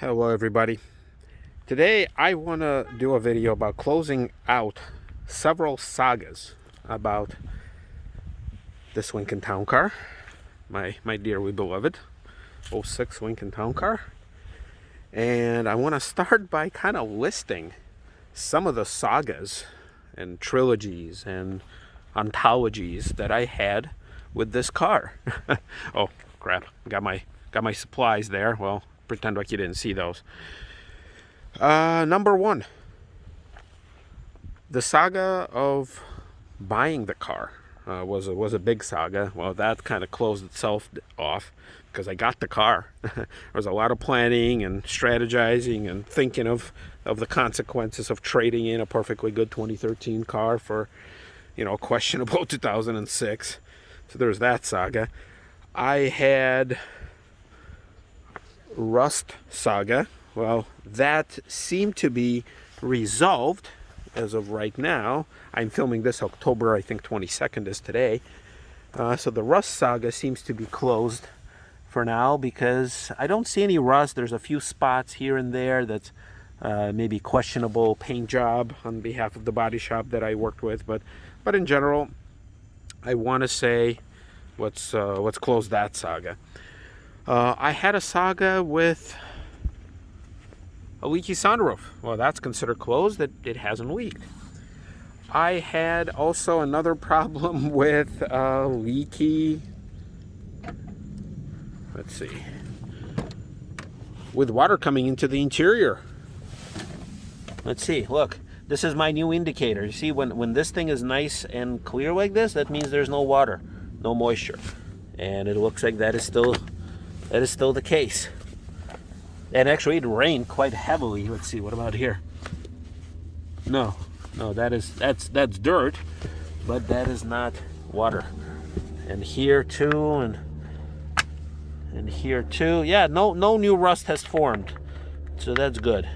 Hello everybody. Today I want to do a video about closing out several sagas about this Lincoln Town Car, my dearly beloved '06 Lincoln Town Car. And I want to start by kind of listing some of the sagas and trilogies and anthologies that I had with this car. Oh crap, got my supplies there. Well, pretend like you didn't see those. Number one, the saga of buying the car was a big saga. Well, that kind of closed itself off because I got the car. There was a lot of planning and strategizing and thinking of the consequences of trading in a perfectly good 2013 car for, questionable 2006. So there's that saga. I had Rust saga. Well, that seemed to be resolved as of right now. I'm filming this October, I think 22nd is today. So the Rust saga seems to be closed for now because I don't see any rust. There's a few spots here and there that's maybe questionable paint job on behalf of the body shop that I worked with, but in general, I want to say let's close that saga. I had a saga with a leaky sunroof. Well, that's considered closed. It hasn't leaked. I had also another problem with leaky, let's see, with water coming into the interior. Let's see, look, this is my new indicator. You see, when this thing is nice and clear like this, that means there's no water, no moisture. And it looks like that is still the case. And actually it rained quite heavily. Let's see, what about here? No, that's dirt, but that is not water. And here too, and here too. Yeah, no new rust has formed. So that's good.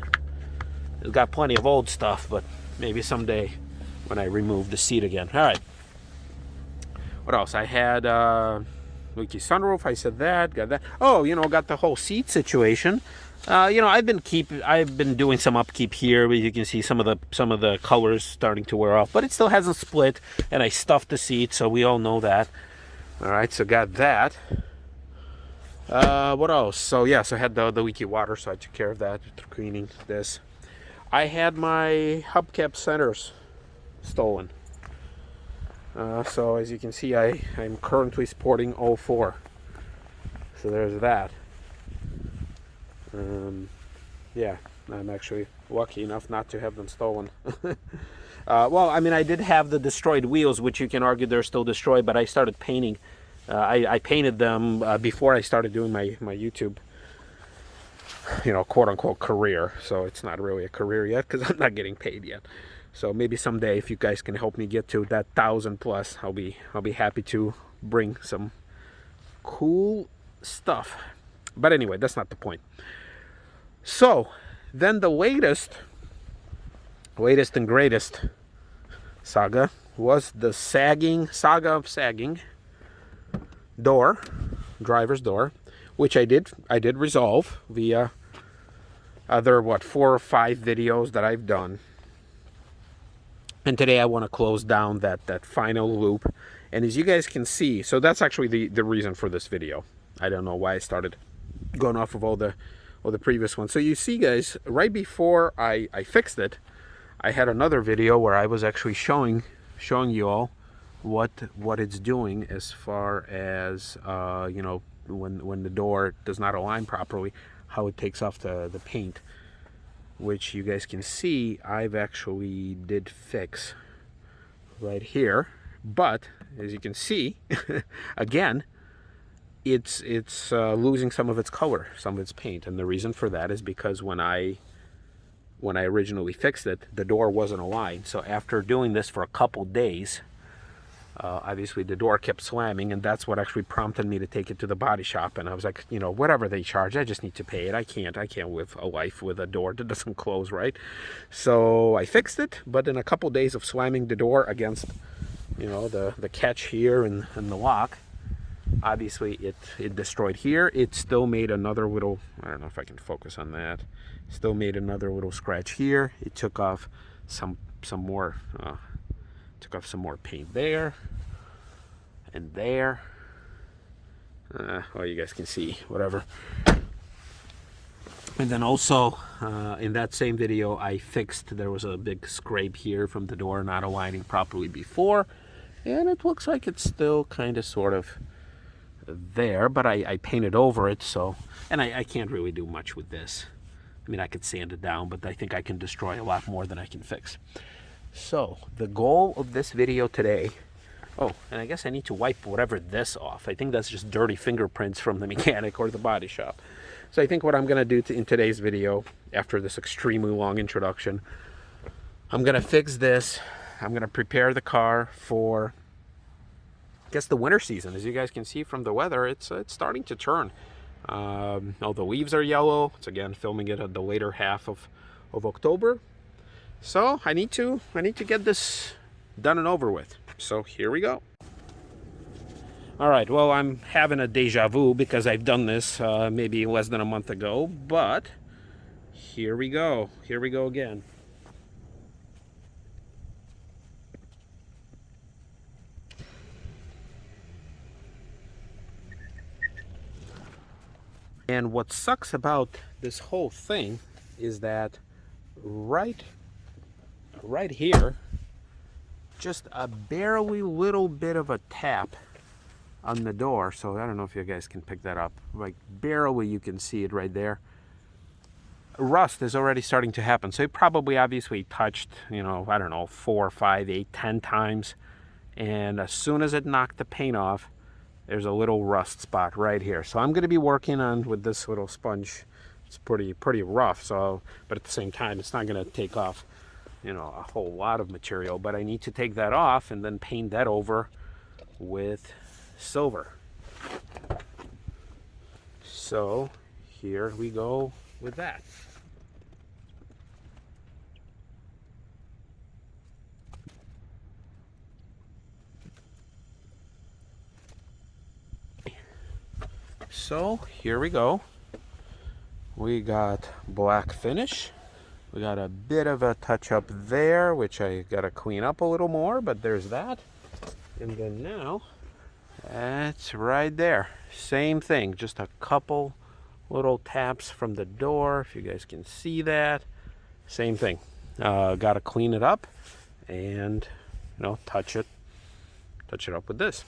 It's got plenty of old stuff, but maybe someday when I remove the seat again. All right. What else? I had leaky sunroof. I said that. Got that. Oh, got the whole seat situation. I've been doing some upkeep here, but you can see some of the colors starting to wear off, but it still hasn't split. And I stuffed the seat, so we all know that. All right, so got that. What else? So I had the leaky water, so I took care of that through cleaning this. I had my hubcap centers stolen. So as you can see, I'm currently sporting 04. So there's that. I'm actually lucky enough not to have them stolen. Well, I mean, I did have the destroyed wheels, which you can argue they're still destroyed, but I started painting. I painted them before I started doing my YouTube, quote-unquote career. So it's not really a career yet because I'm not getting paid yet. So maybe someday, if you guys can help me get to that 1,000 plus, I'll be happy to bring some cool stuff. But anyway, that's not the point. So then the latest and greatest saga was the saga of sagging driver's door, which I did resolve via other 4 or 5 videos that I've done. And today I want to close down that final loop. And as you guys can see, so that's actually the reason for this video. I don't know why I started going off of all the previous ones. So you see, guys, right before I fixed it, I had another video where I was actually showing you all what it's doing as far as when the door does not align properly, how it takes off the paint, which you guys can see I've actually did fix right here. But as you can see, again, it's losing some of its color, some of its paint, and the reason for that is because when I originally fixed it, the door wasn't aligned. So after doing this for a couple days, obviously the door kept slamming, and that's what actually prompted me to take it to the body shop. And I was like, whatever they charge, I just need to pay it. I can't live a life with a door that doesn't close right. So I fixed it, but in a couple days of slamming the door against the catch here and the lock, Obviously it destroyed here. It still made another little, I don't know if I can focus on that, still made another little scratch here. It took off some more paint there and there. Well, you guys can see whatever. And then also in that same video I fixed, there was a big scrape here from the door not aligning properly before, and it looks like it's still kind of sort of there, but I painted over it. So, and I can't really do much with this. I mean, I could sand it down, but I think I can destroy a lot more than I can fix. So the goal of this video today, oh, and I guess I need to wipe whatever this off. I think that's just dirty fingerprints from the mechanic or the body shop. So I think what I'm going to do in today's video, after this extremely long introduction, I'm going to fix this. I'm going to prepare the car for, I guess, the winter season. As you guys can see from the weather, it's starting to turn. All the leaves are yellow. It's again filming it at the later half of October. So I need to get this done and over with. So here we go. All right, well, I'm having a deja vu because I've done this maybe less than a month ago, but here we go. Here we go again. And what sucks about this whole thing is that right here, just a barely little bit of a tap on the door. So I don't know if you guys can pick that up. Like barely, you can see it right there. Rust is already starting to happen. So it probably obviously touched, you know, I don't know, 4, 5, 8, 10 times. And as soon as it knocked the paint off, there's a little rust spot right here. So I'm going to be working on with this little sponge. It's pretty rough. So, but at the same time, it's not going to take off, you know, a whole lot of material. But I need to take that off and then paint that over with silver. So here we go with that. So here we go. We got black finish. We got a bit of a touch up there, which I gotta clean up a little more, but there's that. And then now, that's right there. Same thing, just a couple little taps from the door, if you guys can see that. Same thing. Gotta clean it up and, you know, touch it up with this.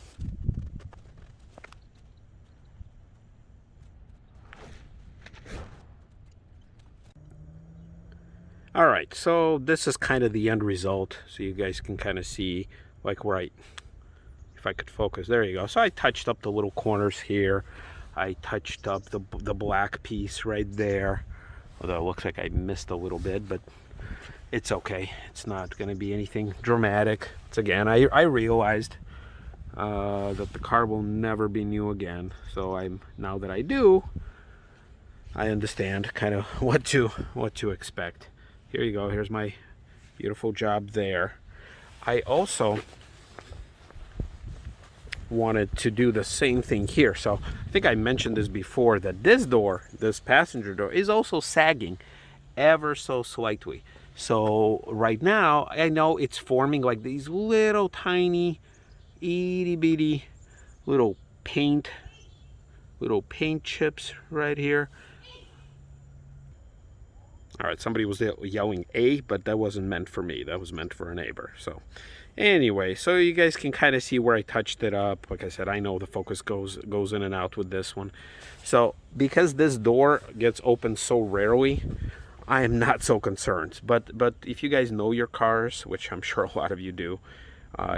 All right, so this is kind of the end result, so you guys can kind of see, like, right, if I could focus, there you go. So I touched up the little corners here. I touched up the black piece right there, although it looks like I missed a little bit, but it's okay. It's not going to be anything dramatic. It's, again, I realized that the car will never be new again, so now that I do, I understand kind of what to expect. Here you go. Here's my beautiful job there. I also wanted to do the same thing here. So I think I mentioned this before, that this door, this passenger door, is also sagging ever so slightly. So right now, I know it's forming like these little tiny, itty bitty little paint chips right here. All right, somebody was yelling A, but that wasn't meant for me. That was meant for a neighbor. So anyway, so you guys can kind of see where I touched it up. Like I said, I know the focus goes in and out with this one. So because this door gets opened so rarely, I am not so concerned. But if you guys know your cars, which I'm sure a lot of you do,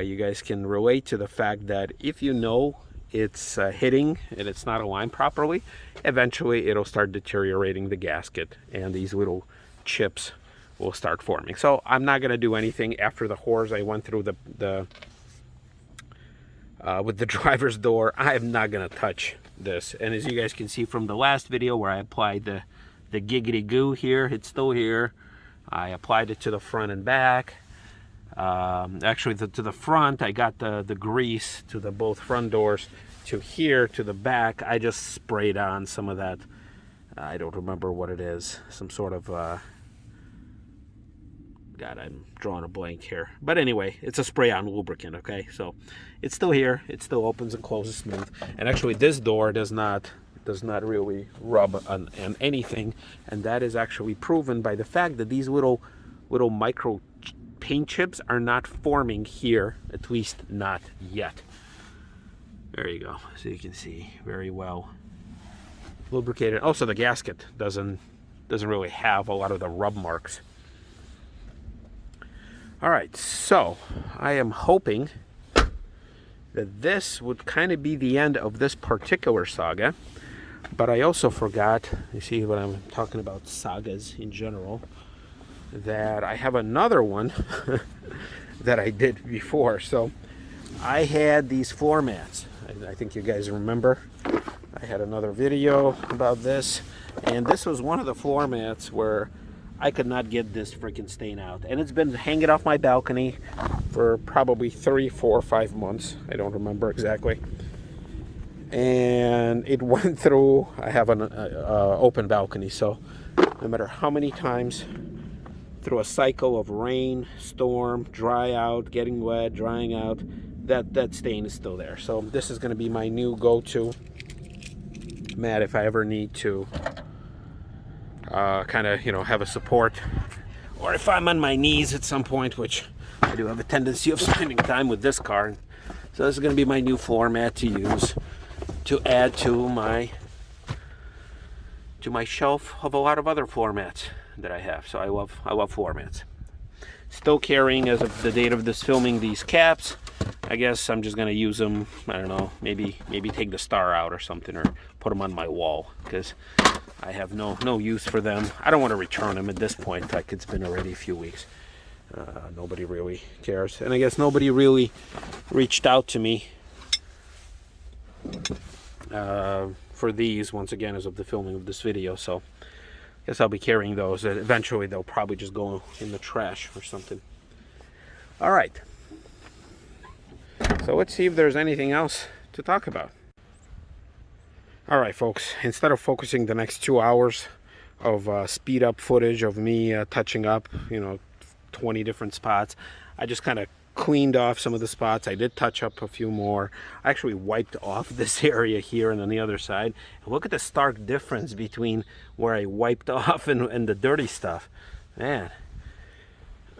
you guys can relate to the fact that if you know it's hitting and it's not aligned properly, eventually it'll start deteriorating the gasket and these little chips will start forming. So I'm not going to do anything. After the horrors I went through with the driver's door, I'm not going to touch this. And as you guys can see from the last video where I applied the giggity goo here, it's still here. I applied it to the front and back. Actually to the front, I got the grease to the both front doors to here to the back, I just sprayed on some of that. I don't remember what it is. Some sort of God, I'm drawing a blank here. But anyway, it's a spray-on lubricant, okay? So it's still here. It still opens and closes smooth. And actually, this door does not really rub on anything. And that is actually proven by the fact that these little micro paint chips are not forming here, at least not yet. There you go. So you can see very well lubricated. Also, the gasket doesn't really have a lot of the rub marks. All right, so I am hoping that this would kind of be the end of this particular saga, but I also forgot, you see what I'm talking about, sagas in general, that I have another one that I did before. So I had these floor mats. I think you guys remember. I had another video about this, and this was one of the floor mats where I could not get this freaking stain out. And it's been hanging off my balcony for probably 3, 4, 5 months. I don't remember exactly. And it went through, I have an open balcony, so no matter how many times through a cycle of rain, storm, dry out, getting wet, drying out, that stain is still there. So this is gonna be my new go-to mat if I ever need to kind of, have a support, or if I'm on my knees at some point, which I do have a tendency of spending time with this car. So this is going to be my new floor mat to use to add to my shelf of a lot of other floor mats that I have. So I love floor mats. Still carrying, as of the date of this filming, these caps. I guess I'm just gonna use them. I don't know, maybe take the star out or something, or put them on my wall, because I have no use for them. I don't want to return them at this point. Like, it's been already a few weeks. Nobody really cares, and I guess nobody really reached out to me for these, once again, as of the filming of this video. So I guess I'll be carrying those. Eventually they'll probably just go in the trash or something. All right, so let's see if there's anything else to talk about. All right, folks, instead of focusing the next 2 hours of speed up footage of me touching up 20 different spots, I just kind of cleaned off some of the spots. I did touch up a few more. I actually wiped off this area here and on the other side. And look at the stark difference between where I wiped off and the dirty stuff. Man,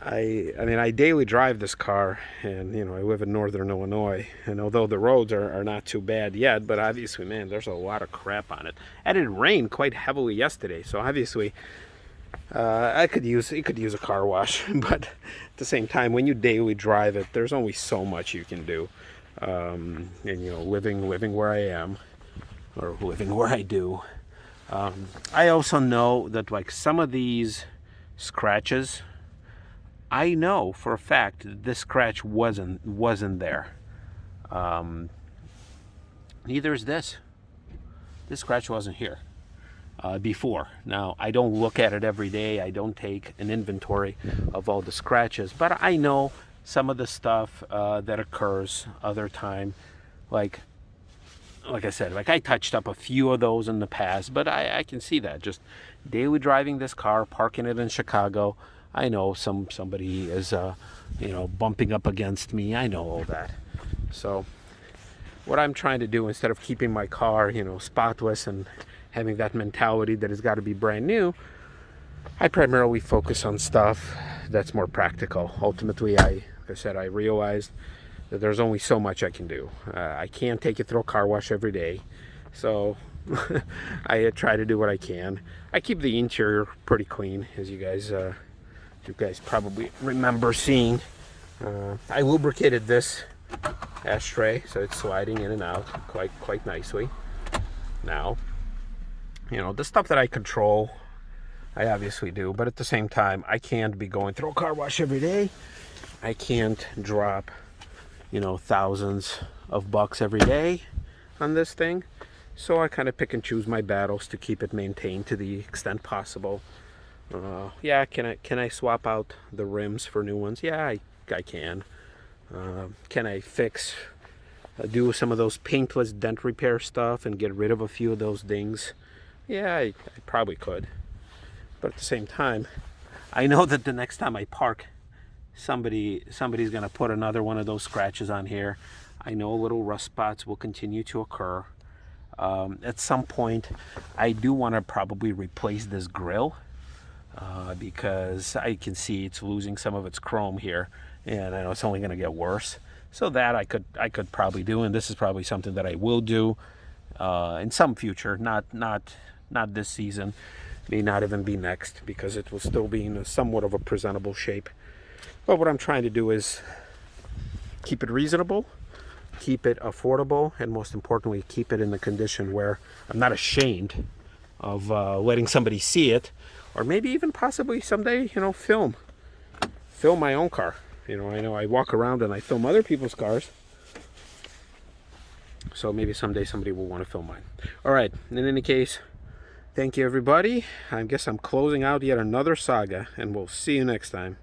I mean, I daily drive this car, and I live in northern Illinois, and although the roads are not too bad yet, but obviously, man, there's a lot of crap on it. And it rained quite heavily yesterday, so obviously it could use a car wash. But at the same time, when you daily drive it, there's only so much you can do. And living where I am, or living where I do, I also know that, like, some of these scratches, I know for a fact that this scratch wasn't there. Neither is this. This scratch wasn't here before. Now, I don't look at it every day. I don't take an inventory of all the scratches, but I know some of the stuff that occurs other time. Like I said, like, I touched up a few of those in the past, but I can see that just daily driving this car, parking it in Chicago. I know somebody is bumping up against me. I know all that. So what I'm trying to do, instead of keeping my car spotless and having that mentality that it's got to be brand new, I primarily focus on stuff that's more practical. Ultimately, like I said, I realized that there's only so much I can do. I can't take it through a car wash every day, so I try to do what I can. I keep the interior pretty clean, as you guys probably remember seeing. I lubricated this ashtray, so it's sliding in and out quite nicely. Now, the stuff that I control, I obviously do, but at the same time, I can't be going through a car wash every day. I can't drop thousands of bucks every day on this thing. So I kind of pick and choose my battles to keep it maintained to the extent possible. Yeah, can I swap out the rims for new ones? Yeah, I can. Can I fix do some of those paintless dent repair stuff and get rid of a few of those dings, yeah, I probably could. But at the same time, I know that the next time I park, somebody's going to put another one of those scratches on here. I know little rust spots will continue to occur. At some point, I do want to probably replace this grill because I can see it's losing some of its chrome here, and I know it's only going to get worse. So that I could probably do, and this is probably something that I will do in some future, not this season, may not even be next, because it will still be in somewhat of a presentable shape. But what I'm trying to do is keep it reasonable, keep it affordable, and most importantly, keep it in the condition where I'm not ashamed of letting somebody see it, or maybe even possibly someday, you know, film my own car. You know, I know I walk around and I film other people's cars, so maybe someday somebody will want to film mine. All right, in any case, thank you everybody. I guess I'm closing out yet another saga, and we'll see you next time.